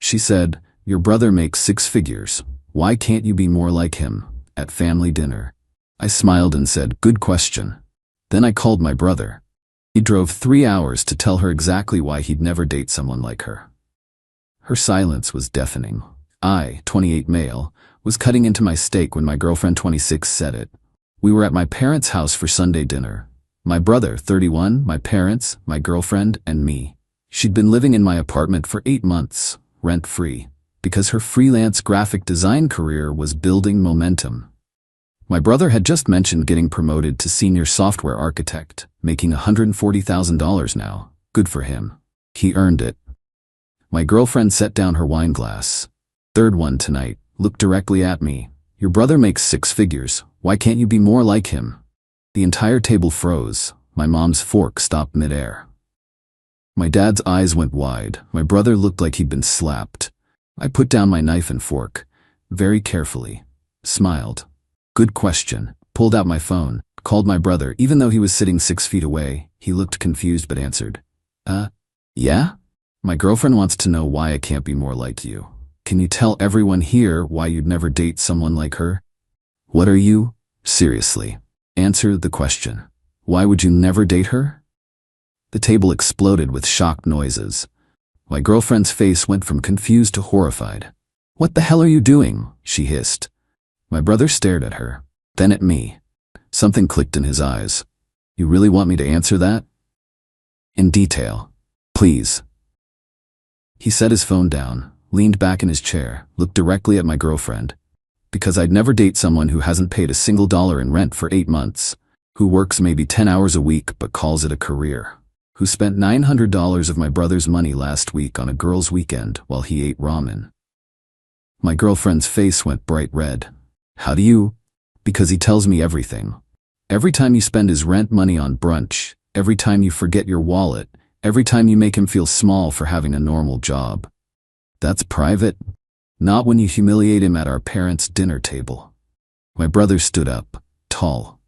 She said, "Your brother makes 6 figures. Why can't you be more like him?" At family dinner. I smiled and said, "Good question." Then I called my brother. He drove 3 hours to tell her exactly why he'd never date someone like her. Her silence was deafening. I, 28 male, was cutting into my steak when my girlfriend 26 said it. We were at my parents' house for Sunday dinner. My brother, 31, my parents, my girlfriend, and me. She'd been living in my apartment for 8 months, rent-free, because her freelance graphic design career was building momentum. My brother had just mentioned getting promoted to senior software architect, making $140,000 now. Good for him. He earned it. My girlfriend set down her wine glass. "Third one tonight," looked directly at me. "Your brother makes 6 figures. Why can't you be more like him?" The entire table froze. My mom's fork stopped midair. My dad's eyes went wide. My brother looked like he'd been slapped. I put down my knife and fork, very carefully, smiled. "Good question." Pulled out my phone, called my brother. Even though he was sitting 6 feet away, he looked confused but answered. Yeah? "My girlfriend wants to know why I can't be more like you. Can you tell everyone here why you'd never date someone like her?" "What are you? Seriously. Answer the question. Why would you never date her?" The table exploded with shocked noises. My girlfriend's face went from confused to horrified. "What the hell are you doing?" she hissed. My brother stared at her, then at me. Something clicked in his eyes. "You really want me to answer that?" "In detail. Please." He set his phone down, leaned back in his chair, looked directly at my girlfriend. "Because I'd never date someone who hasn't paid a single dollar in rent for 8 months, who works maybe 10 hours a week but calls it a career, who spent $900 of my brother's money last week on a girl's weekend while he ate ramen." My girlfriend's face went bright red. "How do you?" "Because he tells me everything. Every time you spend his rent money on brunch, every time you forget your wallet, every time you make him feel small for having a normal job." "That's private?" "Not when you humiliate him at our parents' dinner table." My brother stood up, tall,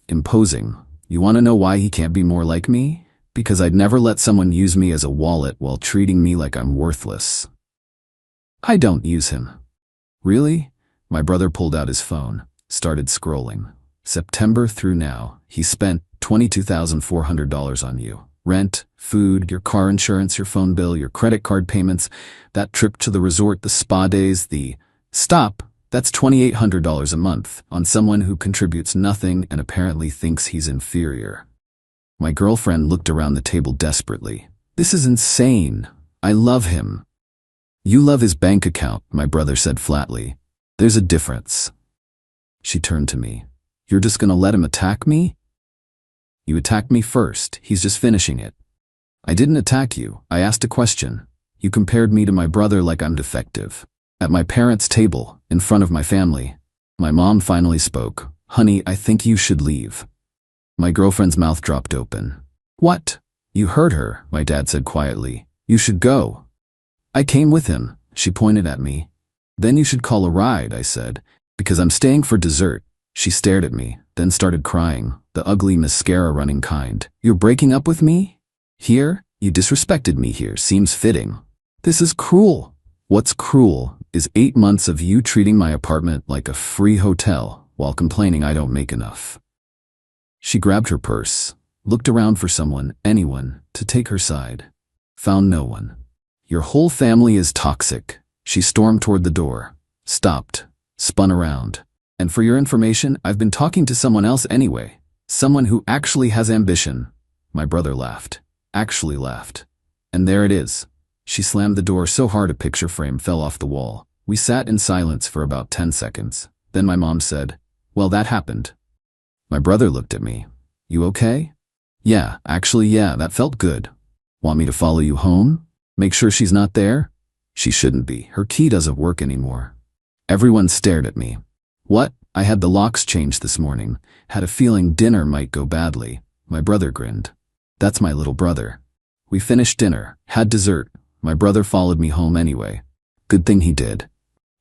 imposing. "You want to know why he can't be more like me? Because I'd never let someone use me as a wallet while treating me like I'm worthless." "I don't use him." "Really?" My brother pulled out his phone, started scrolling. "September through now, he spent $22,400 on you. Rent, food, your car insurance, your phone bill, your credit card payments, that trip to the resort, the spa days, the..." "Stop! That's $2,800 a month on someone who contributes nothing and apparently thinks he's inferior." My girlfriend looked around the table desperately. "This is insane. I love him." "You love his bank account," my brother said flatly. "There's a difference." She turned to me. "You're just gonna let him attack me?" "You attacked me first. He's just finishing it." "I didn't attack you. I asked a question. You compared me to my brother like I'm defective. At my parents' table, in front of my family." My mom finally spoke. "Honey, I think you should leave." My girlfriend's mouth dropped open. "What?" "You heard her," my dad said quietly. "You should go." "I came with him." She pointed at me. "Then you should call a ride," I said, "because I'm staying for dessert." She stared at me, then started crying, the ugly mascara running kind. "You're breaking up with me? Here? You disrespected me here. Seems fitting." "This is cruel." "What's cruel is 8 months of you treating my apartment like a free hotel while complaining I don't make enough." She grabbed her purse, looked around for someone, anyone, to take her side. Found no one. "Your whole family is toxic." She stormed toward the door, stopped, spun around. "And for your information, I've been talking to someone else anyway. Someone who actually has ambition." My brother laughed. Actually laughed. "And there it is." She slammed the door so hard a picture frame fell off the wall. We sat in silence for about 10 seconds. Then my mom said, "Well, that happened." My brother looked at me. "You okay?" "Yeah, actually, yeah, that felt good." "Want me to follow you home? Make sure she's not there?" "She shouldn't be. Her key doesn't work anymore." Everyone stared at me. "What?" "I had the locks changed this morning. Had a feeling dinner might go badly." My brother grinned. "That's my little brother." We finished dinner, had dessert. My brother followed me home anyway. Good thing he did.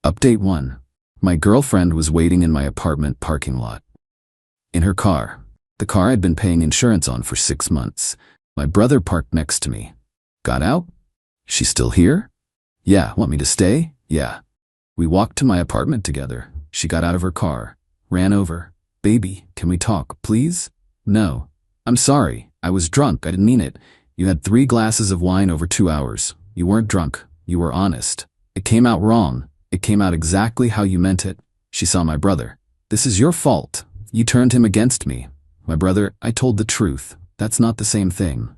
Update 1. My girlfriend was waiting in my apartment parking lot. In her car. The car I'd been paying insurance on for 6 months. My brother parked next to me. Got out? She's still here? Yeah, want me to stay? Yeah. We walked to my apartment together. She got out of her car, ran over. Baby, can we talk, please? No. I'm sorry. I was drunk. I didn't mean it. You had 3 glasses of wine over 2 hours. You weren't drunk. You were honest. It came out wrong. It came out exactly how you meant it. She saw my brother. This is your fault. You turned him against me. My brother, I told the truth. That's not the same thing.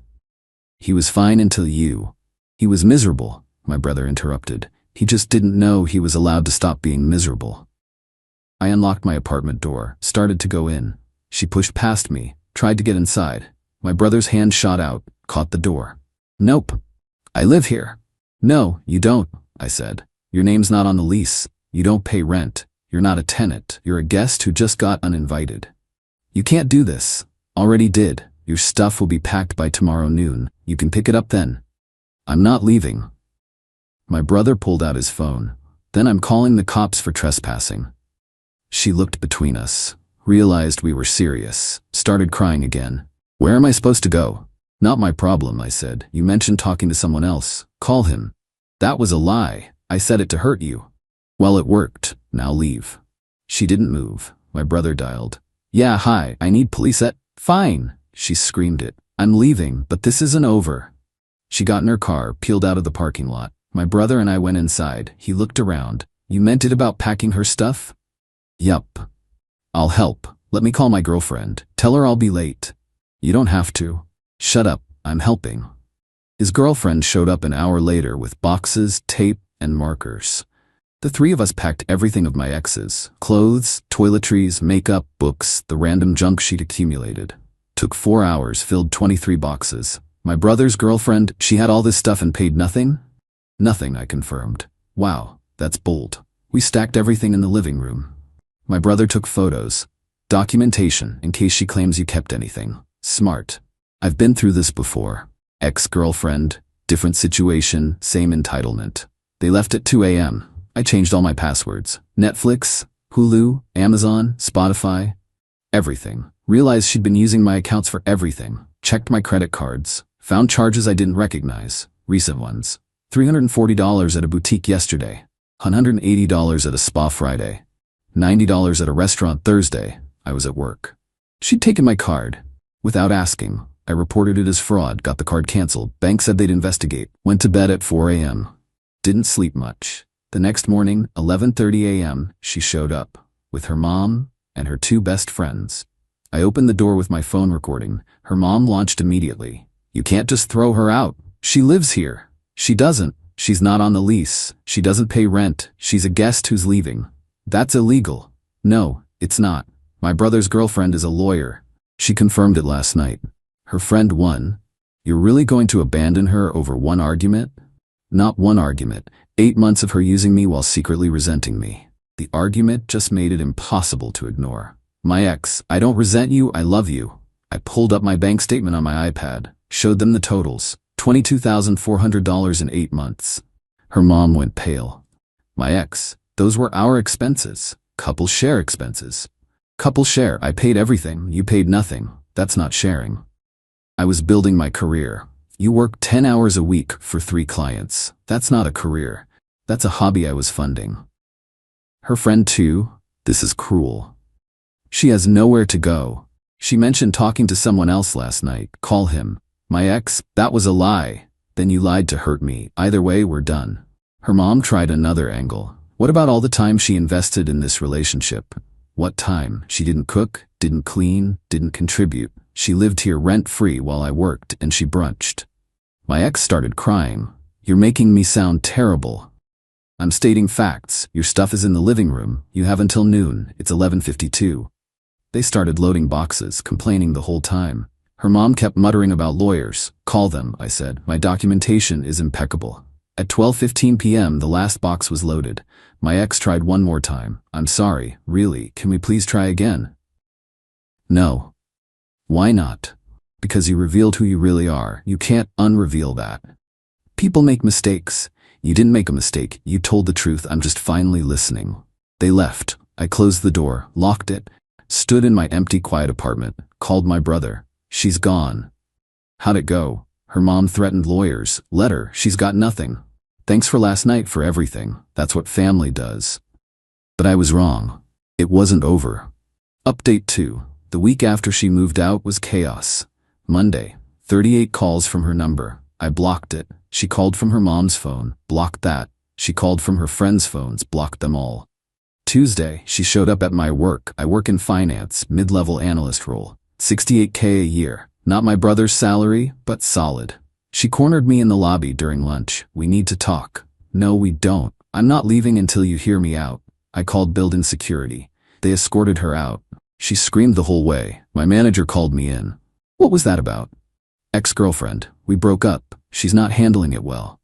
He was fine until you. He was miserable, my brother interrupted. He just didn't know he was allowed to stop being miserable. I unlocked my apartment door, started to go in. She pushed past me, tried to get inside. My brother's hand shot out, caught the door. Nope. I live here. No, you don't, I said. Your name's not on the lease. You don't pay rent. You're not a tenant. You're a guest who just got uninvited. You can't do this. Already did. Your stuff will be packed by tomorrow noon. You can pick it up then. I'm not leaving. My brother pulled out his phone. Then I'm calling the cops for trespassing. She looked between us, realized we were serious, started crying again. Where am I supposed to go? Not my problem, I said. You mentioned talking to someone else. Call him. That was a lie. I said it to hurt you. Well, it worked. Now leave. She didn't move. My brother dialed. Yeah, hi, I need police at... Fine. She screamed it. I'm leaving, but this isn't over. She got in her car, peeled out of the parking lot. My brother and I went inside. He looked around. You meant it about packing her stuff? Yup. I'll help. Let me call my girlfriend. Tell her I'll be late. You don't have to. Shut up. I'm helping. His girlfriend showed up an hour later with boxes, tape, and markers. The 3 of us packed everything of my ex's. Clothes, toiletries, makeup, books, the random junk she'd accumulated. Took 4 hours, filled 23 boxes. My brother's girlfriend, she had all this stuff and paid nothing? Nothing, I confirmed. Wow, that's bold. We stacked everything in the living room. My brother took photos. Documentation, in case she claims you kept anything. Smart. I've been through this before. Ex-girlfriend, different situation, same entitlement. They left at 2 a.m. I changed all my passwords. Netflix, Hulu, Amazon, Spotify, everything. Realized she'd been using my accounts for everything. Checked my credit cards. Found charges I didn't recognize. Recent ones. $340 at a boutique yesterday. $180 at a spa Friday. $90 at a restaurant Thursday. I was at work. She'd taken my card. Without asking, I reported it as fraud, got the card canceled. Bank said they'd investigate. Went to bed at 4 a.m. Didn't sleep much. The next morning, 11:30 a.m., she showed up. With her mom and her 2 best friends. I opened the door with my phone recording. Her mom launched immediately. You can't just throw her out. She lives here. She doesn't. She's not on the lease. She doesn't pay rent. She's a guest who's leaving. That's illegal. No, it's not. My brother's girlfriend is a lawyer. She confirmed it last night. Her friend won. You're really going to abandon her over one argument? Not one argument. 8 months of her using me while secretly resenting me. The argument just made it impossible to ignore. My ex, I don't resent you, I love you. I pulled up my bank statement on my iPad, showed them the totals. $22,400 in 8 months. Her mom went pale. My ex, those were our expenses. Couple share expenses. Couple share, I paid everything, you paid nothing. That's not sharing. I was building my career. You work 10 hours a week for 3 clients. That's not a career. That's a hobby I was funding. Her friend too? This is cruel. She has nowhere to go. She mentioned talking to someone else last night. Call him. My ex, that was a lie. Then you lied to hurt me. Either way, we're done. Her mom tried another angle. What about all the time she invested in this relationship? What time? She didn't cook, didn't clean, didn't contribute. She lived here rent-free while I worked, and she brunched. My ex started crying. You're making me sound terrible. I'm stating facts. Your stuff is in the living room. You have until noon. It's 11:52. They started loading boxes, complaining the whole time. Her mom kept muttering about lawyers. Call them, I said. My documentation is impeccable. At 12:15 p.m., the last box was loaded. My ex tried one more time. I'm sorry, really, can we please try again? No. Why not? Because you revealed who you really are. You can't unreveal that. People make mistakes. You didn't make a mistake. You told the truth. I'm just finally listening. They left. I closed the door, locked it, stood in my empty, quiet apartment, called my brother. She's gone. How'd it go? Her mom threatened lawyers. Let her. She's got nothing. Thanks for last night for everything. That's what family does. But I was wrong. It wasn't over. Update 2. The week after she moved out was chaos. Monday, 38 calls from her number. I blocked it. She called from her mom's phone. Blocked that. She called from her friends' phones. Blocked them all. Tuesday, she showed up at my work. I work in finance, mid-level analyst role. $68K a year. Not my brother's salary, but solid. She cornered me in the lobby during lunch. We need to talk. No, we don't. I'm not leaving until you hear me out. I called building security. They escorted her out. She screamed the whole way. My manager called me in. What was that about? Ex-girlfriend. We broke up. She's not handling it well.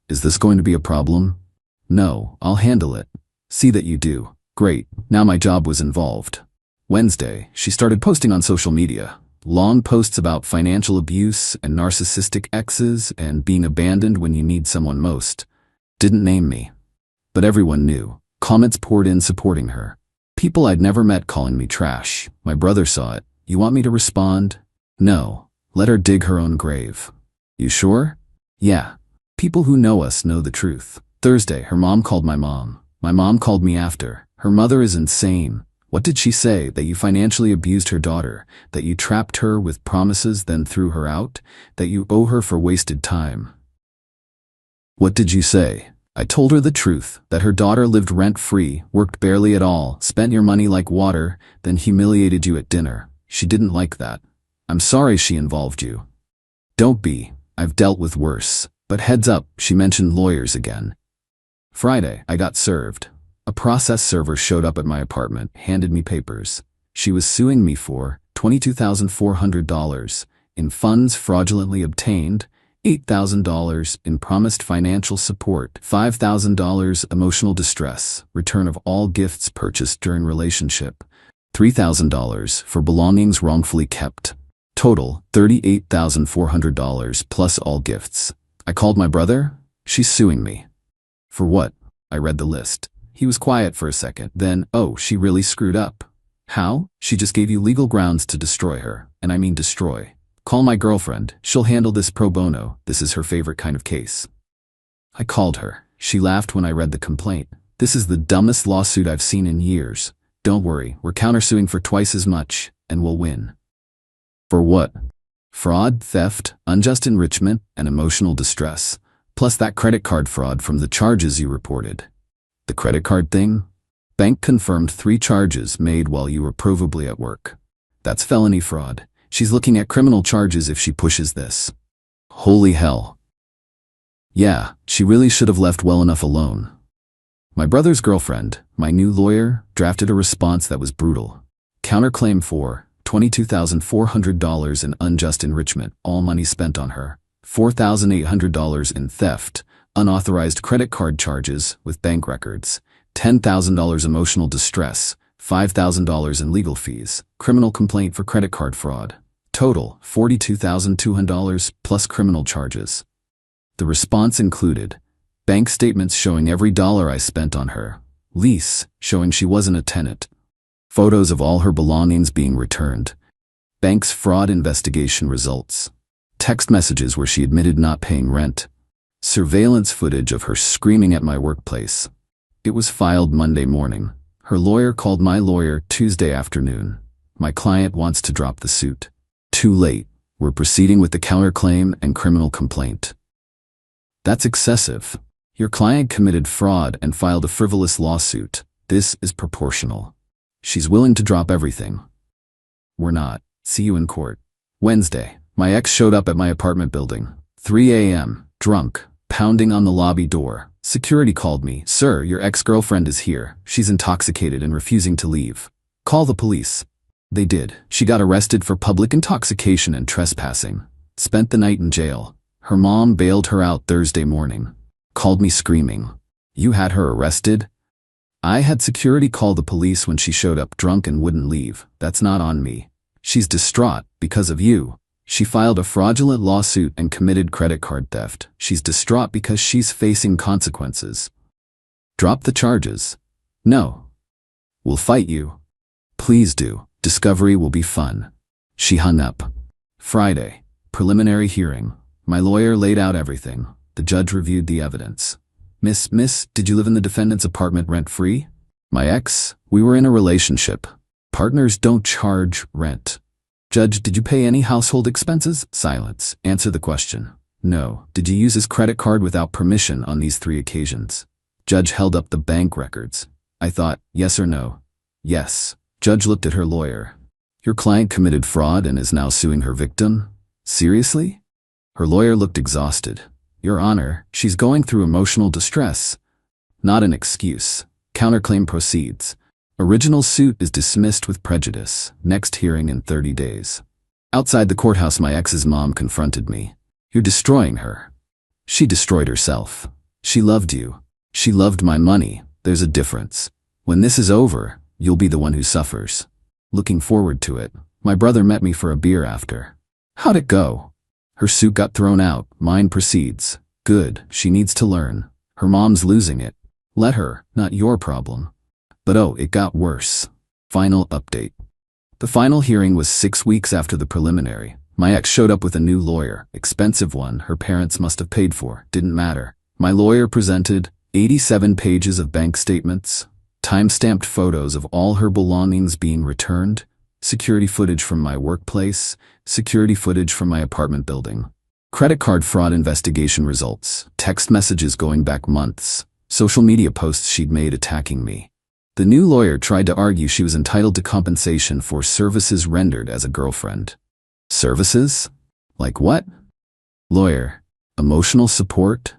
Is this going to be a problem? No, I'll handle it. See that you do. Great. Now my job was involved. Wednesday, she started posting on social media. Long posts about financial abuse and narcissistic exes and being abandoned when you need someone most. Didn't name me. But everyone knew. Comments poured in supporting her. People I'd never met calling me trash. My brother saw it. You want me to respond? No. Let her dig her own grave. You sure? Yeah. People who know us know the truth. Thursday, her mom called my mom. My mom called me after. Her mother is insane. What did she say? That you financially abused her daughter, that you trapped her with promises then threw her out, that you owe her for wasted time. What did you say? I told her the truth, that her daughter lived rent-free, worked barely at all, spent your money like water, then humiliated you at dinner. She didn't like that. I'm sorry she involved you. Don't be. I've dealt with worse. But heads up, she mentioned lawyers again. Friday, I got served. A process server showed up at my apartment, handed me papers. She was suing me for $22,400 in funds fraudulently obtained, $8,000 in promised financial support, $5,000 emotional distress, return of all gifts purchased during relationship, $3,000 for belongings wrongfully kept. Total, $38,400 plus all gifts. I called my brother. She's suing me. For what? I read the list. He was quiet for a second, then, oh, she really screwed up. How? She just gave you legal grounds to destroy her, and I mean destroy. Call my girlfriend, she'll handle this pro bono, this is her favorite kind of case. I called her. She laughed when I read the complaint. This is the dumbest lawsuit I've seen in years. Don't worry, we're countersuing for twice as much, and we'll win. For what? Fraud, theft, unjust enrichment, and emotional distress, plus that credit card fraud from the charges you reported. The credit card thing? Bank confirmed 3 charges made while you were provably at work. That's felony fraud. She's looking at criminal charges if she pushes this. Holy hell. Yeah, she really should have left well enough alone. My brother's girlfriend, my new lawyer, drafted a response that was brutal. Counterclaim for $22,400 in unjust enrichment, all money spent on her. $4,800 in theft, unauthorized credit card charges with bank records, $10,000 emotional distress, $5,000 in legal fees, criminal complaint for credit card fraud. Total, $42,200 plus criminal charges. The response included bank statements showing every dollar I spent on her, lease showing she wasn't a tenant, photos of all her belongings being returned, bank's fraud investigation results, text messages where she admitted not paying rent, surveillance footage of her screaming at my workplace. It was filed Monday morning. Her lawyer called my lawyer Tuesday afternoon. My client wants to drop the suit. Too late. We're proceeding with the counterclaim and criminal complaint. That's excessive. Your client committed fraud and filed a frivolous lawsuit. This is proportional. She's willing to drop everything. We're not. See you in court. Wednesday, my ex showed up at my apartment building. 3 a.m., drunk, pounding on the lobby door. Security called me. Sir, your ex-girlfriend is here. She's intoxicated and refusing to leave. Call the police. They did. She got arrested for public intoxication and trespassing. Spent the night in jail. Her mom bailed her out Thursday morning. Called me screaming. You had her arrested? I had security call the police when she showed up drunk and wouldn't leave. That's not on me. She's distraught because of you. She filed a fraudulent lawsuit and committed credit card theft. She's distraught because she's facing consequences. Drop the charges. No. We'll fight you. Please do. Discovery will be fun. She hung up. Friday. Preliminary hearing. My lawyer laid out everything. The judge reviewed the evidence. Miss, did you live in the defendant's apartment rent-free? My ex, we were in a relationship. Partners don't charge rent. Judge, did you pay any household expenses? Silence. Answer the question. No. Did you use his credit card without permission on these 3 occasions? Judge held up the bank records. I thought, yes or no? Yes. Judge looked at her lawyer. Your client committed fraud and is now suing her victim? Seriously? Her lawyer looked exhausted. Your Honor, she's going through emotional distress. Not an excuse. Counterclaim proceeds. Original suit is dismissed with prejudice. Next hearing in 30 days. Outside the courthouse, my ex's mom confronted me. You're destroying her. She destroyed herself. She loved you. She loved my money. There's a difference. When this is over, you'll be the one who suffers. Looking forward to it. My brother met me for a beer after. How'd it go? Her suit got thrown out. Mine proceeds. Good. She needs to learn. Her mom's losing it. Let her, not your problem. But oh, it got worse. Final update. The final hearing was 6 weeks after the preliminary. My ex showed up with a new lawyer, expensive one her parents must have paid for, didn't matter. My lawyer presented 87 pages of bank statements, time-stamped photos of all her belongings being returned, security footage from my workplace, security footage from my apartment building, credit card fraud investigation results, text messages going back months, social media posts she'd made attacking me. The new lawyer tried to argue she was entitled to compensation for services rendered as a girlfriend. Services? Like what? Lawyer. Emotional support?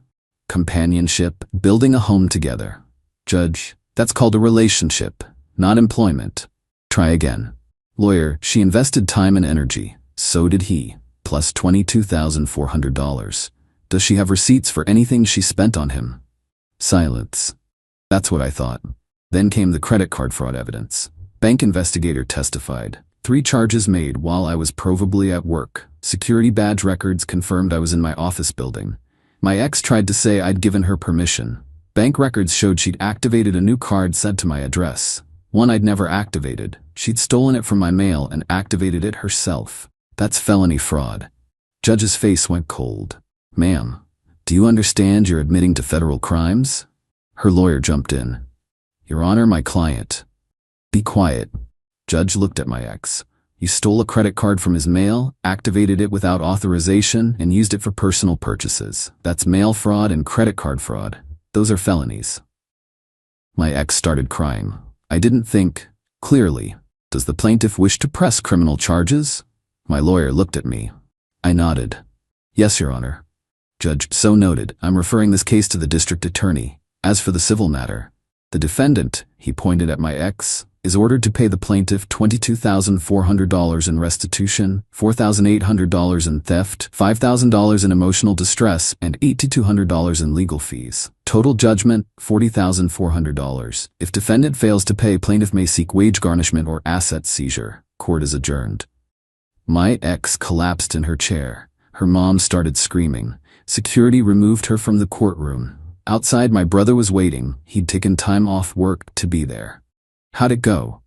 Companionship? Building a home together? Judge. That's called a relationship, not employment. Try again. Lawyer. She invested time and energy. So did he. Plus $22,400. Does she have receipts for anything she spent on him? Silence. That's what I thought. Then came the credit card fraud evidence. Bank investigator testified. 3 charges made while I was probably at work. Security badge records confirmed I was in my office building. My ex tried to say I'd given her permission. Bank records showed she'd activated a new card sent to my address. One I'd never activated. She'd stolen it from my mail and activated it herself. That's felony fraud. Judge's face went cold. Ma'am, do you understand you're admitting to federal crimes? Her lawyer jumped in. Your Honor, my client. Be quiet. Judge looked at my ex. You stole a credit card from his mail, activated it without authorization, and used it for personal purchases. That's mail fraud and credit card fraud. Those are felonies. My ex started crying. I didn't think clearly. Does the plaintiff wish to press criminal charges? My lawyer looked at me. I nodded. Yes, Your Honor. Judge, so noted. I'm referring this case to the district attorney. As for the civil matter, the defendant, he pointed at my ex, is ordered to pay the plaintiff $22,400 in restitution, $4,800 in theft, $5,000 in emotional distress, and $8,200 in legal fees. Total judgment, $40,400. If defendant fails to pay, plaintiff may seek wage garnishment or asset seizure. Court is adjourned. My ex collapsed in her chair. Her mom started screaming. Security removed her from the courtroom. Outside, my brother was waiting. He'd taken time off work to be there. How'd it go?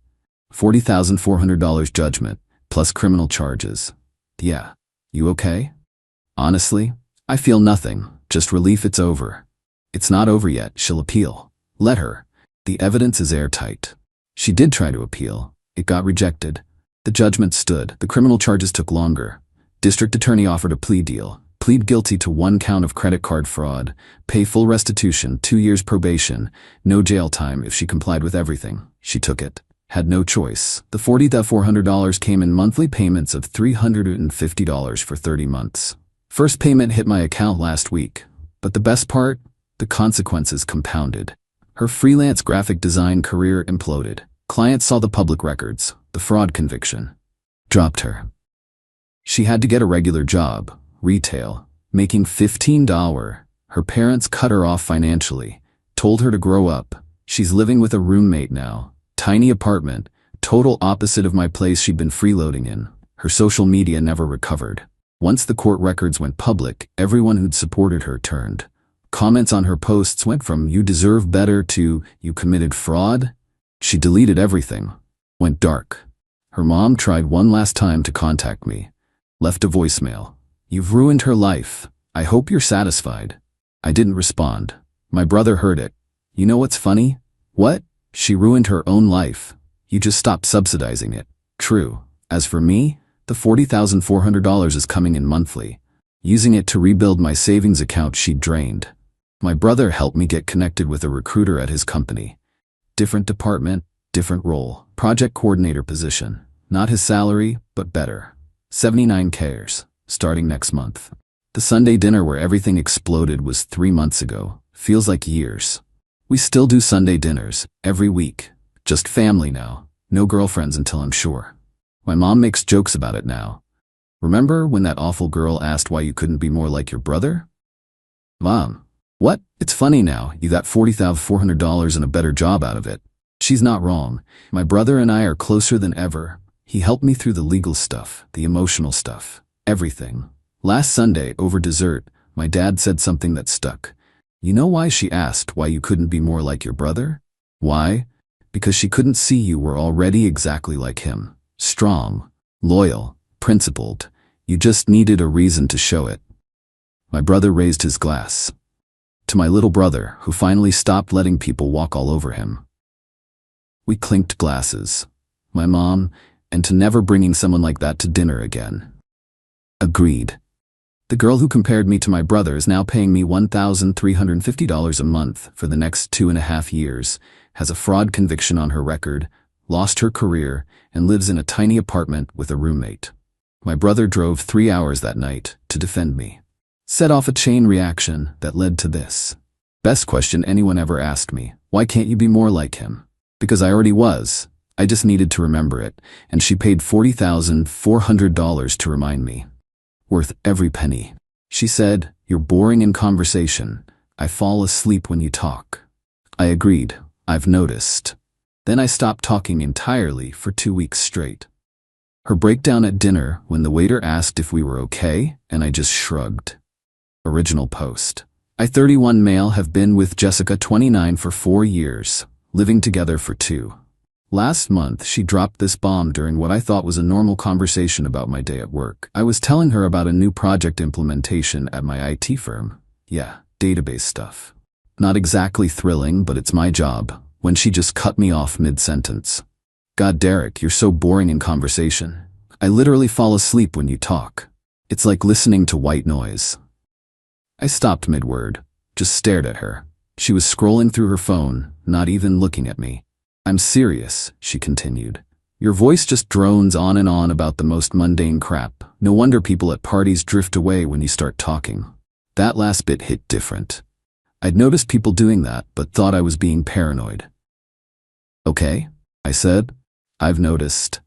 $40,400 judgment, plus criminal charges. Yeah. You okay? Honestly, I feel nothing, just relief it's over. It's not over yet, she'll appeal. Let her. The evidence is airtight. She did try to appeal. It got rejected. The judgment stood. The criminal charges took longer. District attorney offered a plea deal. Plead guilty to 1 count of credit card fraud, pay full restitution, 2 years probation, no jail time if she complied with everything. She took it. Had no choice. The $40,400 came in monthly payments of $350 for 30 months. First payment hit my account last week. But the best part? The consequences compounded. Her freelance graphic design career imploded. Clients saw the public records. The fraud conviction dropped her. She had to get a regular job. Retail, making $15. Her parents cut her off financially, told her to grow up. She's living with a roommate now. Tiny apartment, total opposite of my place she'd been freeloading in. Her social media never recovered. Once the court records went public, everyone who'd supported her turned. Comments on her posts went from "you deserve better" to "you committed fraud." She deleted everything. Went dark. Her mom tried one last time to contact me. Left a voicemail. You've ruined her life. I hope you're satisfied. I didn't respond. My brother heard it. You know what's funny? What? She ruined her own life. You just stopped subsidizing it. True. As for me, the $40,400 is coming in monthly. Using it to rebuild my savings account she'd drained. My brother helped me get connected with a recruiter at his company. Different department, different role. Project coordinator position. Not his salary, but better. 79K, starting next month. The Sunday dinner where everything exploded was 3 months ago. Feels like years. We still do Sunday dinners, every week. Just family now. No girlfriends until I'm sure. My mom makes jokes about it now. Remember when that awful girl asked why you couldn't be more like your brother? Mom. What? It's funny now, you got $40,400 and a better job out of it. She's not wrong. My brother and I are closer than ever. He helped me through the legal stuff, the emotional stuff, everything. Last Sunday, over dessert, my dad said something that stuck. You know why she asked why you couldn't be more like your brother? Why? Because she couldn't see you were already exactly like him. Strong, loyal, principled. You just needed a reason to show it. My brother raised his glass. To my little brother, who finally stopped letting people walk all over him. We clinked glasses. My mom, and to never bringing someone like that to dinner again. Agreed. The girl who compared me to my brother is now paying me $1,350 a month for the next 2.5 years, has a fraud conviction on her record, lost her career, and lives in a tiny apartment with a roommate. My brother drove 3 hours that night to defend me. Set off a chain reaction that led to this. Best question anyone ever asked me, why can't you be more like him? Because I already was. I just needed to remember it, and she paid $40,400 to remind me. Worth every penny. She said, you're boring in conversation. I fall asleep when you talk. I agreed. I've noticed. Then I stopped talking entirely for 2 weeks straight. Her breakdown at dinner when the waiter asked if we were okay, and I just shrugged. Original post. I, 31 male, have been with Jessica, 29, for 4 years, living together for 2. Last month, she dropped this bomb during what I thought was a normal conversation about my day at work. I was telling her about a new project implementation at my IT firm. Yeah, database stuff. Not exactly thrilling, but it's my job, when she just cut me off mid-sentence. God, Derek, you're so boring in conversation. I literally fall asleep when you talk. It's like listening to white noise. I stopped mid-word, just stared at her. She was scrolling through her phone, not even looking at me. I'm serious, she continued. Your voice just drones on and on about the most mundane crap. No wonder people at parties drift away when you start talking. That last bit hit different. I'd noticed people doing that, but thought I was being paranoid. Okay, I said. I've noticed.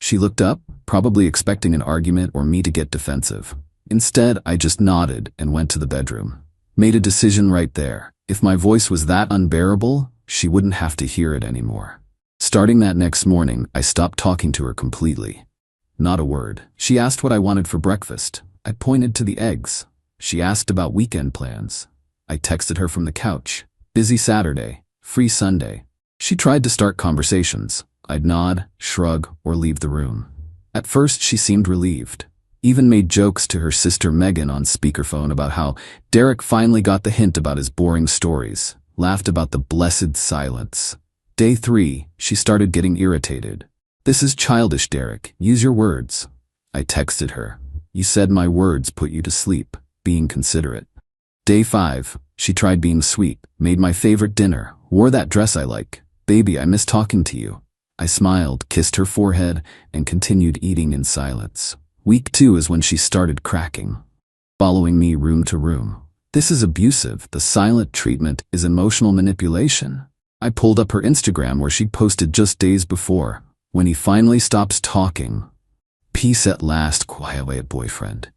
She looked up, probably expecting an argument or me to get defensive. Instead, I just nodded and went to the bedroom. Made a decision right there. If my voice was that unbearable, she wouldn't have to hear it anymore. Starting that next morning, I stopped talking to her completely. Not a word. She asked what I wanted for breakfast. I pointed to the eggs. She asked about weekend plans. I texted her from the couch. Busy Saturday, free Sunday. She tried to start conversations. I'd nod, shrug, or leave the room. At first, she seemed relieved. Even made jokes to her sister Megan on speakerphone about how Derek finally got the hint about his boring stories. Laughed about the blessed silence. Day 3, she started getting irritated. This is childish, Derek. Use your words. I texted her. You said my words put you to sleep, being considerate. Day 5, she tried being sweet, made my favorite dinner, wore that dress I like. Baby, I miss talking to you. I smiled, kissed her forehead, and continued eating in silence. Week 2 is when she started cracking. Following me room to room. This is abusive. The silent treatment is emotional manipulation. I pulled up her Instagram where she'd posted just days before. When he finally stops talking. Peace at last, quiet boyfriend.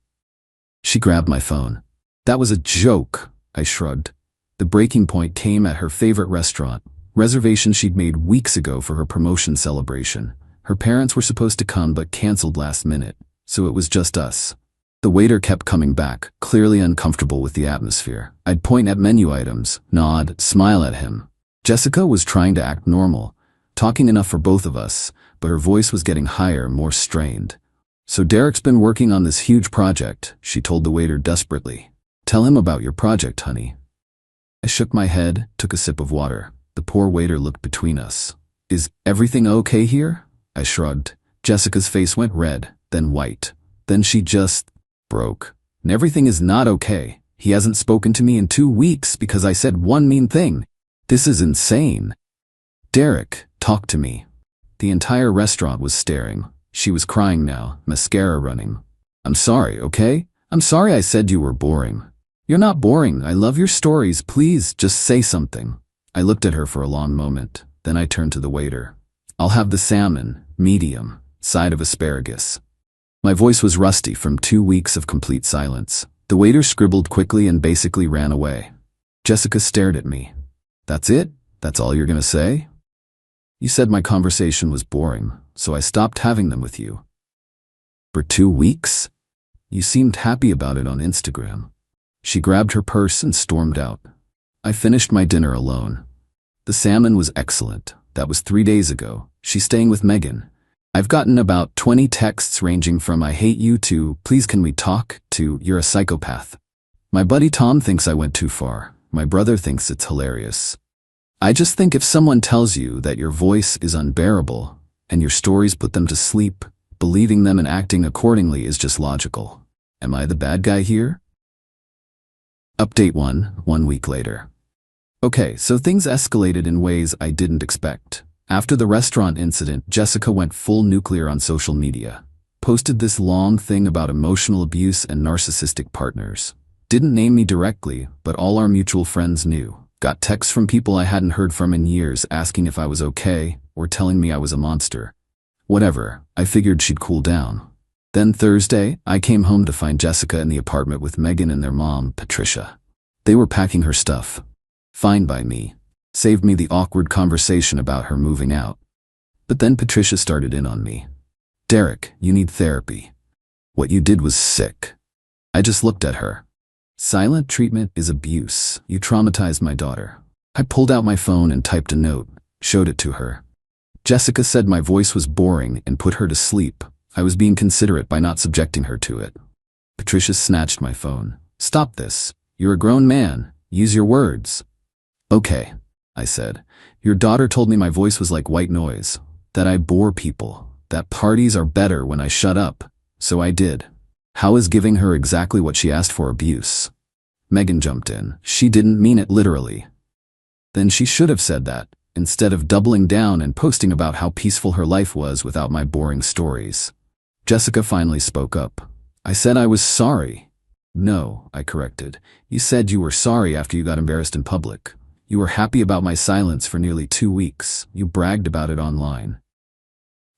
She grabbed my phone. That was a joke, I shrugged. The breaking point came at her favorite restaurant. Reservation she'd made weeks ago for her promotion celebration. Her parents were supposed to come but canceled last minute, so it was just us. The waiter kept coming back, clearly uncomfortable with the atmosphere. I'd point at menu items, nod, smile at him. Jessica was trying to act normal, talking enough for both of us, but her voice was getting higher, more strained. So Derek's been working on this huge project, she told the waiter desperately. Tell him about your project, honey. I shook my head, took a sip of water. The poor waiter looked between us. Is everything okay here? I shrugged. Jessica's face went red, then white. Then she just broke. And everything is not okay. He hasn't spoken to me in 2 weeks because I said one mean thing. This is insane. Derek, talk to me. The entire restaurant was staring. She was crying now, mascara running. I'm sorry, okay? I'm sorry I said you were boring. You're not boring. I love your stories. Please, just say something. I looked at her for a long moment. Then I turned to the waiter. I'll have the salmon, medium, side of asparagus. My voice was rusty from 2 weeks of complete silence. The waiter scribbled quickly and basically ran away. Jessica stared at me. That's it? That's all you're gonna say? You said my conversation was boring, so I stopped having them with you. For 2 weeks? You seemed happy about it on Instagram. She grabbed her purse and stormed out. I finished my dinner alone. The salmon was excellent. That was 3 days ago. She's staying with Megan. I've gotten about 20 texts ranging from I hate you to please can we talk to you're a psychopath. My buddy Tom thinks I went too far. My brother thinks it's hilarious. I just think if someone tells you that your voice is unbearable and your stories put them to sleep, believing them and acting accordingly is just logical. Am I the bad guy here? Update 1 week later. Okay, so things escalated in ways I didn't expect. After the restaurant incident, Jessica went full nuclear on social media. Posted this long thing about emotional abuse and narcissistic partners. Didn't name me directly, but all our mutual friends knew. Got texts from people I hadn't heard from in years asking if I was okay or telling me I was a monster. Whatever, I figured she'd cool down. Then Thursday, I came home to find Jessica in the apartment with Megan and their mom, Patricia. They were packing her stuff. Fine by me. Saved me the awkward conversation about her moving out. But then Patricia started in on me. Derek, you need therapy. What you did was sick. I just looked at her. Silent treatment is abuse. You traumatized my daughter. I pulled out my phone and typed a note, showed it to her. Jessica said my voice was boring and put her to sleep. I was being considerate by not subjecting her to it. Patricia snatched my phone. Stop this. You're a grown man. Use your words. Okay, I said. Your daughter told me my voice was like white noise, that I bore people, that parties are better when I shut up. So I did. How is giving her exactly what she asked for abuse? Megan jumped in. She didn't mean it literally. Then she should have said that, instead of doubling down and posting about how peaceful her life was without my boring stories. Jessica finally spoke up. I said I was sorry. No, I corrected. You said you were sorry after you got embarrassed in public. You were happy about my silence for nearly 2 weeks. You bragged about it online.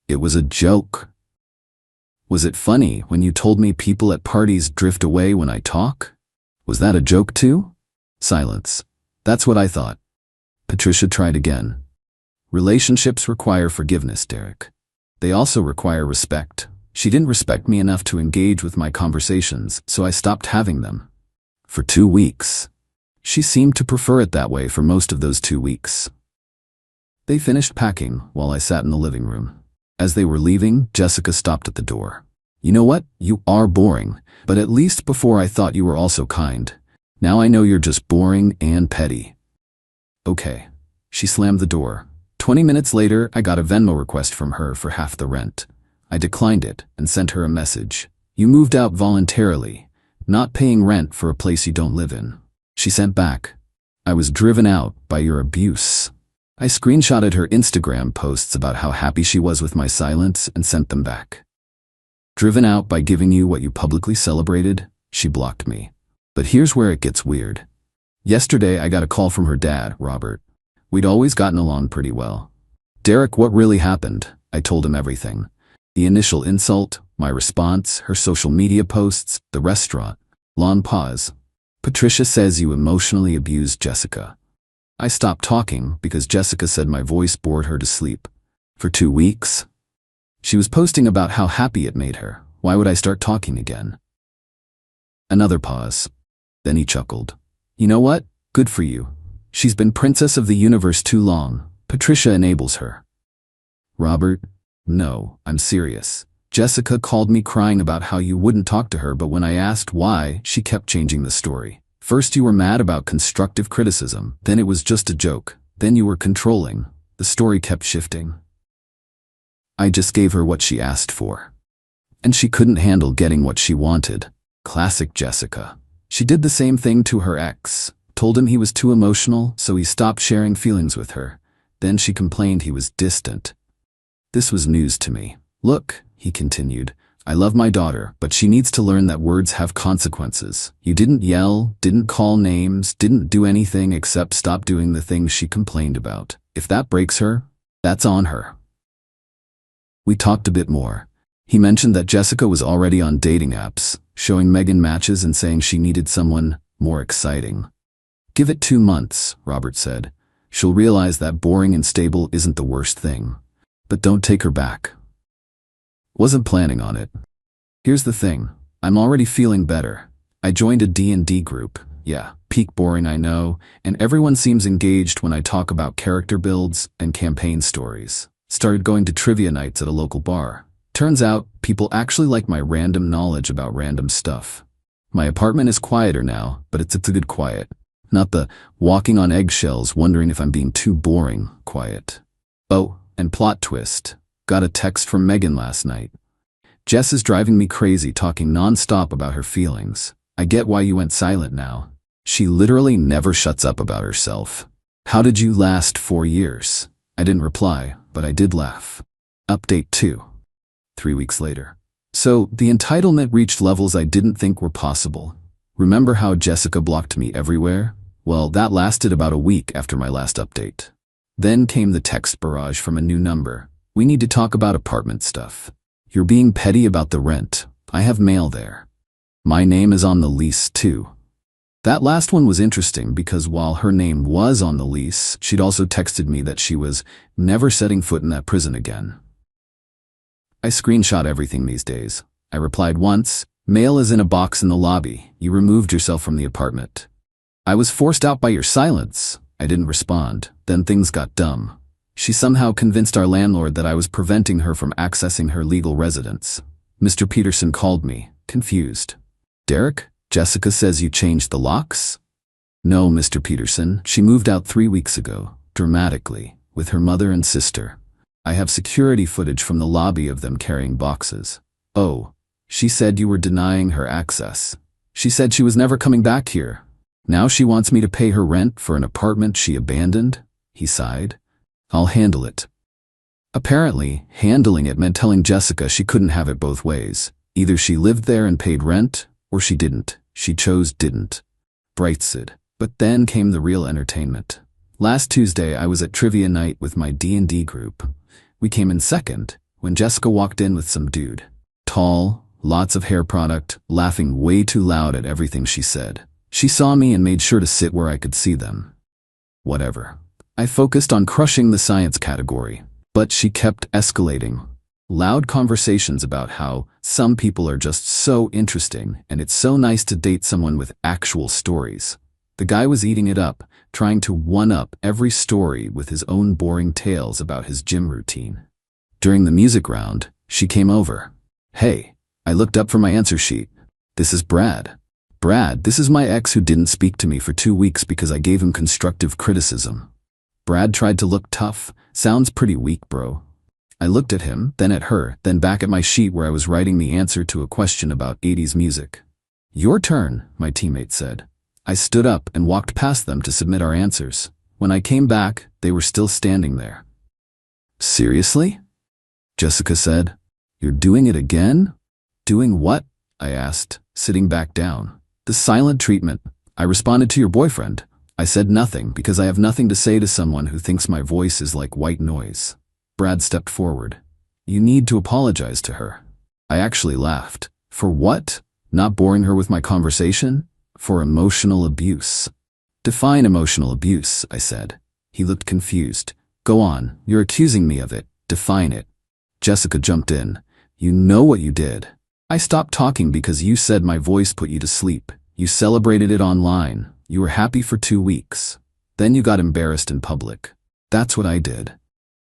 It was a joke. Was it funny when you told me people at parties drift away when I talk? Was that a joke too? Silence. That's what I thought. Patricia tried again. Relationships require forgiveness, Derek. They also require respect. She didn't respect me enough to engage with my conversations, so I stopped having them. For 2 weeks. She seemed to prefer it that way for most of those 2 weeks. They finished packing while I sat in the living room. As they were leaving, Jessica stopped at the door. You know what? You are boring, but at least before I thought you were also kind. Now I know you're just boring and petty. Okay. She slammed the door. 20 minutes later, I got a Venmo request from her for half the rent. I declined it and sent her a message. You moved out voluntarily, not paying rent for a place you don't live in. She sent back. I was driven out by your abuse. I screenshotted her Instagram posts about how happy she was with my silence and sent them back. Driven out by giving you what you publicly celebrated, she blocked me. But here's where it gets weird. Yesterday, I got a call from her dad, Robert. We'd always gotten along pretty well. Derek, what really happened? I told him everything. The initial insult, my response, her social media posts, the restaurant. Long pause. Patricia says you emotionally abused Jessica. I stopped talking because Jessica said my voice bored her to sleep. For 2 weeks? She was posting about how happy it made her. Why would I start talking again? Another pause. Then he chuckled. You know what? Good for you. She's been princess of the universe too long. Patricia enables her. Robert? No, I'm serious. Jessica called me crying about how you wouldn't talk to her, but when I asked why, she kept changing the story. First you were mad about constructive criticism, then it was just a joke, then you were controlling. The story kept shifting. I just gave her what she asked for. And she couldn't handle getting what she wanted. Classic Jessica. She did the same thing to her ex, told him he was too emotional, so he stopped sharing feelings with her. Then she complained he was distant. This was news to me. Look, he continued, I love my daughter, but she needs to learn that words have consequences. You didn't yell, didn't call names, didn't do anything except stop doing the things she complained about. If that breaks her, that's on her. We talked a bit more. He mentioned that Jessica was already on dating apps, showing Megan matches and saying she needed someone more exciting. Give it 2 months, Robert said. She'll realize that boring and stable isn't the worst thing. But don't take her back. Wasn't planning on it. Here's the thing. I'm already feeling better. I joined a D&D group. Yeah, peak boring I know, and everyone seems engaged when I talk about character builds and campaign stories. Started going to trivia nights at a local bar. Turns out, people actually like my random knowledge about random stuff. My apartment is quieter now, but it's a good quiet. Not the walking on eggshells wondering if I'm being too boring quiet. Oh, and plot twist. Got a text from Megan last night. Jess is driving me crazy talking non-stop about her feelings. I get why you went silent now. She literally never shuts up about herself. How did you last 4 years? I didn't reply, but I did laugh. Update 2. 3 weeks later. So, the entitlement reached levels I didn't think were possible. Remember how Jessica blocked me everywhere? Well, that lasted about a week after my last update. Then came the text barrage from a new number. We need to talk about apartment stuff. You're being petty about the rent. I have mail there. My name is on the lease too. That last one was interesting because while her name was on the lease, she'd also texted me that she was never setting foot in that prison again. I screenshot everything these days. I replied once, mail is in a box in the lobby. You removed yourself from the apartment. I was forced out by your silence. I didn't respond. Then things got dumb. She somehow convinced our landlord that I was preventing her from accessing her legal residence. Mr. Peterson called me, confused. Derek, Jessica says you changed the locks? No, Mr. Peterson, she moved out 3 weeks ago, dramatically, with her mother and sister. I have security footage from the lobby of them carrying boxes. Oh, she said you were denying her access. She said she was never coming back here. Now she wants me to pay her rent for an apartment she abandoned? He sighed. I'll handle it. Apparently, handling it meant telling Jessica she couldn't have it both ways. Either she lived there and paid rent, or she didn't. She chose didn't. Brightside. But then came the real entertainment. Last Tuesday, I was at trivia night with my D&D group. We came in second, when Jessica walked in with some dude. Tall, lots of hair product, laughing way too loud at everything she said. She saw me and made sure to sit where I could see them. Whatever. I focused on crushing the science category, but she kept escalating. Loud conversations about how some people are just so interesting and it's so nice to date someone with actual stories. The guy was eating it up, trying to one-up every story with his own boring tales about his gym routine. During the music round, she came over. Hey, I looked up from my answer sheet. This is Brad. Brad, this is my ex who didn't speak to me for 2 weeks because I gave him constructive criticism. Brad tried to look tough. Sounds pretty weak, bro. I looked at him, then at her, then back at my sheet where I was writing the answer to a question about 80s music. Your turn, my teammate said. I stood up and walked past them to submit our answers. When I came back, they were still standing there. Seriously? Jessica said. You're doing it again? Doing what? I asked, sitting back down. The silent treatment. I responded to your boyfriend. I said nothing because I have nothing to say to someone who thinks my voice is like white noise. Brad stepped forward. You need to apologize to her. I actually laughed. For what? Not boring her with my conversation? For emotional abuse. Define emotional abuse, I said. He looked confused. Go on, you're accusing me of it. Define it. Jessica jumped in. You know what you did. I stopped talking because you said my voice put you to sleep. You celebrated it online. You were happy for 2 weeks. Then you got embarrassed in public. That's what I did.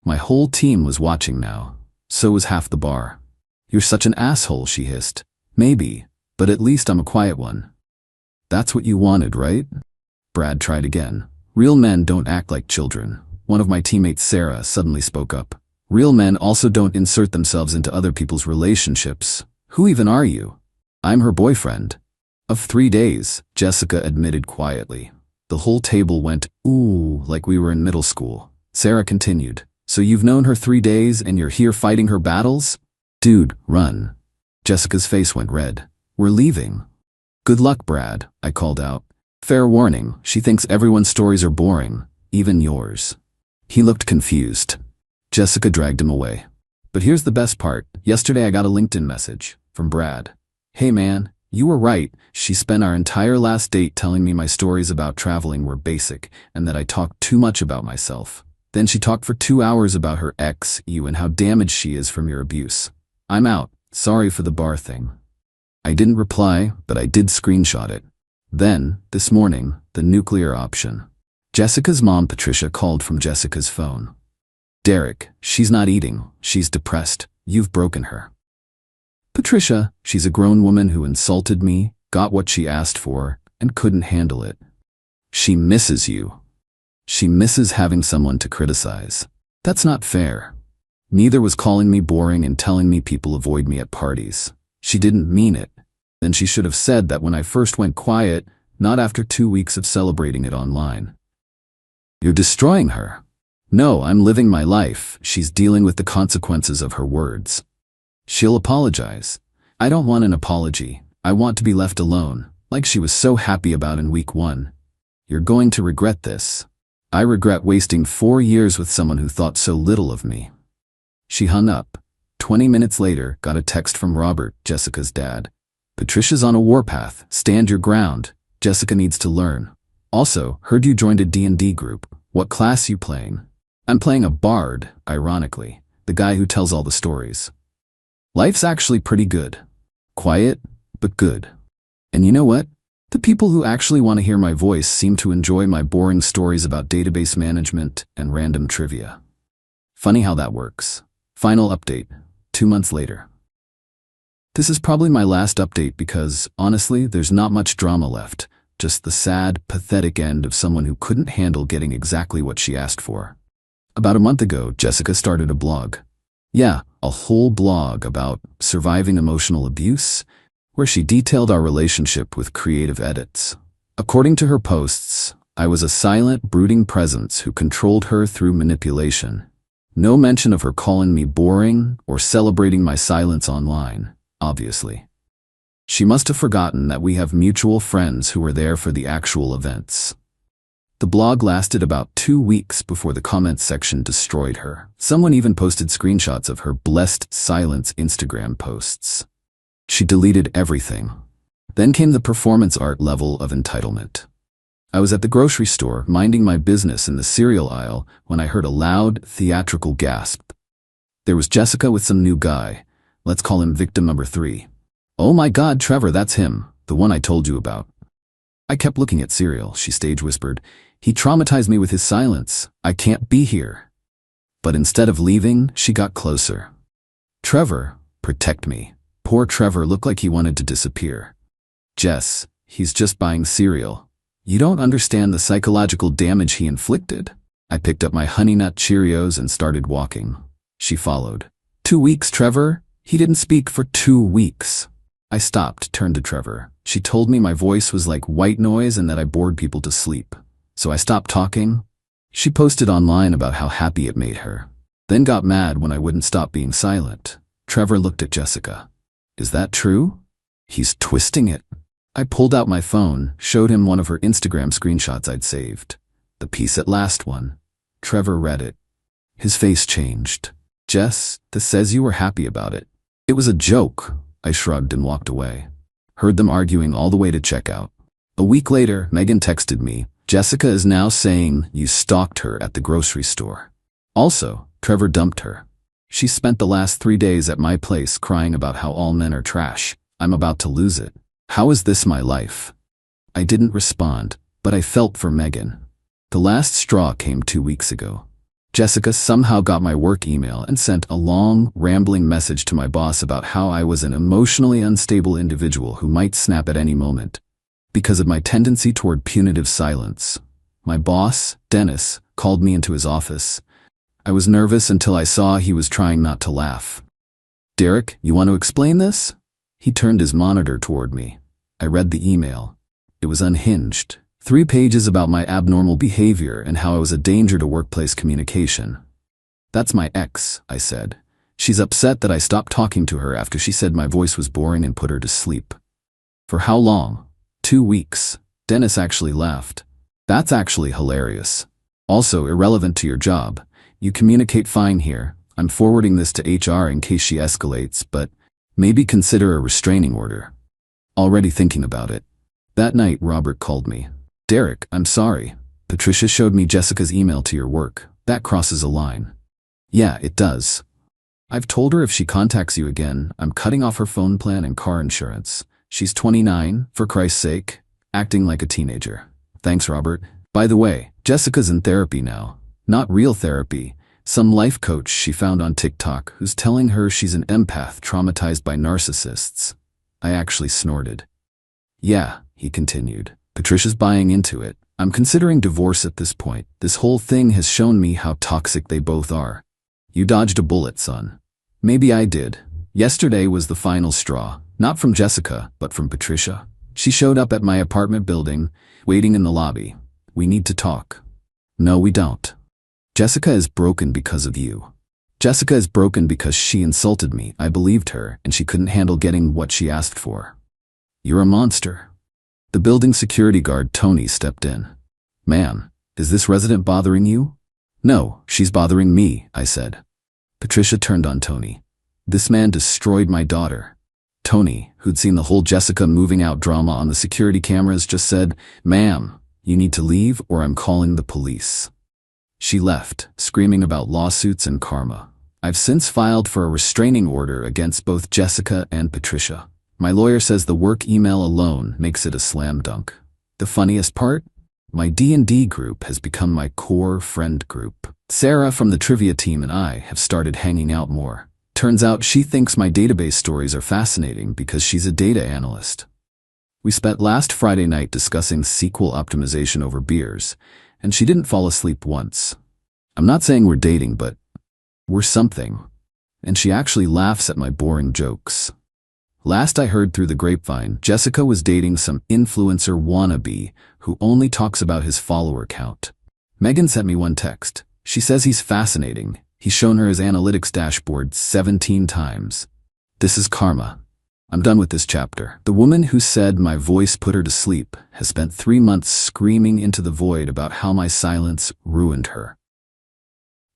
My whole team was watching now. So was half the bar. You're such an asshole, she hissed. Maybe, but at least I'm a quiet one. That's what you wanted, right? Brad tried again. Real men don't act like children. One of my teammates, Sarah, suddenly spoke up. Real men also don't insert themselves into other people's relationships. Who even are you? I'm her boyfriend. Of 3 days, Jessica admitted quietly. The whole table went, ooh, like we were in middle school. Sarah continued. So you've known her 3 days and you're here fighting her battles? Dude, run. Jessica's face went red. We're leaving. Good luck, Brad, I called out. Fair warning, she thinks everyone's stories are boring, even yours. He looked confused. Jessica dragged him away. But here's the best part. Yesterday I got a LinkedIn message from Brad. Hey man, you were right. She spent our entire last date telling me my stories about traveling were basic and that I talked too much about myself. Then she talked for 2 hours about her ex, you, and how damaged she is from your abuse. I'm out. Sorry for the bar thing. I didn't reply, but I did screenshot it. Then, this morning, the nuclear option. Jessica's mom, Patricia, called from Jessica's phone. Derek, she's not eating. She's depressed. You've broken her. Patricia, she's a grown woman who insulted me, got what she asked for, and couldn't handle it. She misses you. She misses having someone to criticize. That's not fair. Neither was calling me boring and telling me people avoid me at parties. She didn't mean it. Then she should have said that when I first went quiet, not after 2 weeks of celebrating it online. You're destroying her. No, I'm living my life. She's dealing with the consequences of her words. She'll apologize. I don't want an apology. I want to be left alone, like she was so happy about in week 1. You're going to regret this. I regret wasting 4 years with someone who thought so little of me. She hung up. 20 minutes later, got a text from Robert, Jessica's dad. Patricia's on a warpath. Stand your ground. Jessica needs to learn. Also, heard you joined a D&D group. What class you playing? I'm playing a bard, ironically. The guy who tells all the stories. Life's actually pretty good. Quiet, but good. And you know what? The people who actually want to hear my voice seem to enjoy my boring stories about database management and random trivia. Funny how that works. Final update, 2 months later. This is probably my last update because, honestly, there's not much drama left. Just the sad, pathetic end of someone who couldn't handle getting exactly what she asked for. About a month ago, Jessica started a blog. Yeah, a whole blog about surviving emotional abuse, where she detailed our relationship with creative edits. According to her posts, I was a silent, brooding presence who controlled her through manipulation. No mention of her calling me boring or celebrating my silence online, obviously. She must have forgotten that we have mutual friends who were there for the actual events. The blog lasted about 2 weeks before the comments section destroyed her. Someone even posted screenshots of her blessed silence Instagram posts. She deleted everything. Then came the performance art level of entitlement. I was at the grocery store minding my business in the cereal aisle when I heard a loud, theatrical gasp. There was Jessica with some new guy. Let's call him victim number 3. Oh my God, Trevor, that's him, the one I told you about. I kept looking at cereal, she stage whispered. He traumatized me with his silence. I can't be here. But instead of leaving, she got closer. Trevor, protect me. Poor Trevor looked like he wanted to disappear. Jess, he's just buying cereal. You don't understand the psychological damage he inflicted. I picked up my Honey Nut Cheerios and started walking. She followed. 2 weeks, Trevor? He didn't speak for 2 weeks. I stopped, turned to Trevor. She told me my voice was like white noise and that I bored people to sleep. So I stopped talking. She posted online about how happy it made her. Then got mad when I wouldn't stop being silent. Trevor looked at Jessica. Is that true? He's twisting it. I pulled out my phone, showed him one of her Instagram screenshots I'd saved. The piece at last one. Trevor read it. His face changed. Jess, this says you were happy about it. It was a joke. I shrugged and walked away. Heard them arguing all the way to checkout. A week later, Megan texted me. Jessica is now saying you stalked her at the grocery store. Also, Trevor dumped her. She spent the last 3 days at my place crying about how all men are trash. I'm about to lose it. How is this my life? I didn't respond, but I felt for Megan. The last straw came 2 weeks ago. Jessica somehow got my work email and sent a long, rambling message to my boss about how I was an emotionally unstable individual who might snap at any moment. because of my tendency toward punitive silence. My boss, Dennis, called me into his office. I was nervous until I saw he was trying not to laugh. "Derek, you want to explain this?" He turned his monitor toward me. I read the email. It was unhinged. 3 pages about my abnormal behavior and how I was a danger to workplace communication. "That's my ex," I said. "She's upset that I stopped talking to her after she said my voice was boring and put her to sleep." "For how long?" 2 weeks. Dennis actually laughed. "That's actually hilarious. Also irrelevant to your job. You communicate fine here. I'm forwarding this to HR in case she escalates, but maybe consider a restraining order." Already thinking about it. That night, Robert called me. "Derek, I'm sorry. Patricia showed me Jessica's email to your work. That crosses a line." "Yeah, it does. I've told her if she contacts you again, I'm cutting off her phone plan and car insurance. She's 29, for Christ's sake, acting like a teenager." "Thanks, Robert. By the way, Jessica's in therapy now. Not real therapy. Some life coach she found on TikTok who's telling her she's an empath traumatized by narcissists." I actually snorted. "Yeah," he continued. "Patricia's buying into it. I'm considering divorce at this point. This whole thing has shown me how toxic they both are." "You dodged a bullet, son." "Maybe I did. Yesterday was the final straw. Not from Jessica, but from Patricia. She showed up at my apartment building, waiting in the lobby. "We need to talk." "No, we don't. Jessica is broken because of you." "Jessica is broken because she insulted me. I believed her, and she couldn't handle getting what she asked for." "You're a monster." The building security guard, Tony, stepped in. "Ma'am, is this resident bothering you?" "No, she's bothering me," I said. Patricia turned on Tony. "This man destroyed my daughter." Tony, who'd seen the whole Jessica moving out drama on the security cameras, just said, "Ma'am, you need to leave or I'm calling the police." She left, screaming about lawsuits and karma. I've since filed for a restraining order against both Jessica and Patricia. My lawyer says the work email alone makes it a slam dunk. The funniest part? My D&D group has become my core friend group. Sarah from the trivia team and I have started hanging out more. Turns out she thinks my database stories are fascinating because she's a data analyst. We spent last Friday night discussing SQL optimization over beers, and she didn't fall asleep once. I'm not saying we're dating, but we're something. And she actually laughs at my boring jokes. Last I heard through the grapevine, Jessica was dating some influencer wannabe who only talks about his follower count. Megan sent me one text. She says he's fascinating. He's shown her his analytics dashboard 17 times. This is karma. I'm done with this chapter. The woman who said my voice put her to sleep has spent 3 months screaming into the void about how my silence ruined her.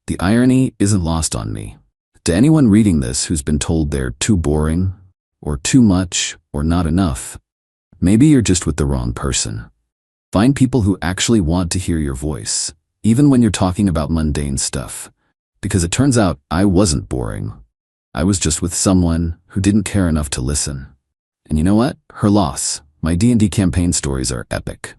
The irony isn't lost on me. To anyone reading this who's been told they're too boring, or too much, or not enough, maybe you're just with the wrong person. Find people who actually want to hear your voice, even when you're talking about mundane stuff. Because it turns out I wasn't boring. I was just with someone who didn't care enough to listen. And you know what? Her loss. My D&D campaign stories are epic.